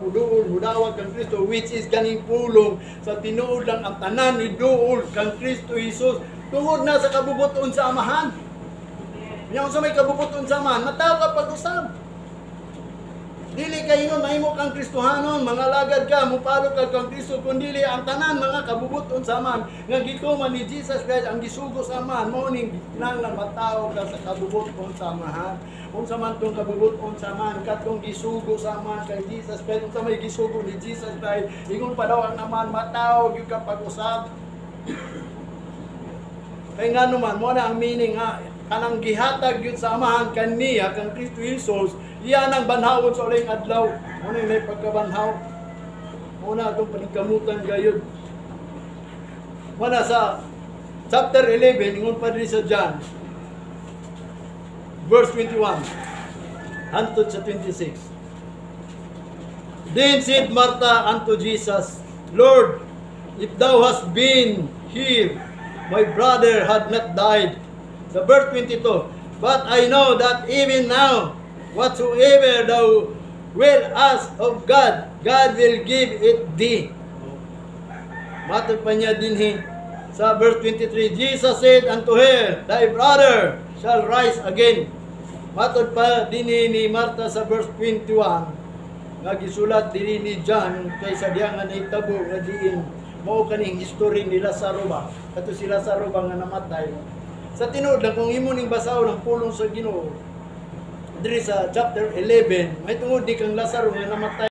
duol hudawag kang Kristo, which is kaning pulong sa tinuod lang ang tanan ni duol kang Kristo Jesus tungod na sa kabubuton sa Amahan. Nya sa may kabubuton sa Amahan, mataw ka pag-usab. Dili kayo mahimo kang Kristohanon, mga lagad ka, mupalo ka kang Kristo, kundi ang tanan mga kabubuton sa Amahan nga gituman ni Jesus Christ ang gisugo sa Amahan, mao ning kinahanglan mataw ka sa kabubuton sa Amahan. Unsa man tong kabubuton sa Amahan, katong gisugo sa Amahan kay Jesus Christ, unsa may gisugo ni Jesus Christ, ingon pa daw ang Amahan mataw gyud ka pag-usab. Kay ngano man mo na ang meaning nga kanang gihatag gyud sa Amahan kaniya kang Kristo Jesus, iyan ang banhawon sa uling adlaw. Mo na may pagkabanhaw. Mo na atong paningkamutan gayud. Mo na sa chapter 11 ingon pa diri sa John verse 21 hangtod sa 26. Then said Martha unto Jesus, Lord, if thou hast been here, my brother had not died. Sa verse 22, but I know that even now, whatsoever thou wilt ask of God, God will give it thee. Matod pa niya dinhi sa verse 23, Jesus said unto her, thy brother shall rise again. Matod pa dinhi ni Martha sa verse 21, nga gisulat dinhi ni John kaysa diha nga nahitabo nga diin mao kaning history ni Lazaro ba, kato si Lazaro ba nga namatay. Sa tinuod lang kung imo ning basahon ang pulong sa Ginoo diri sa chapter 11, may tungod di kang Lazaro nga namatay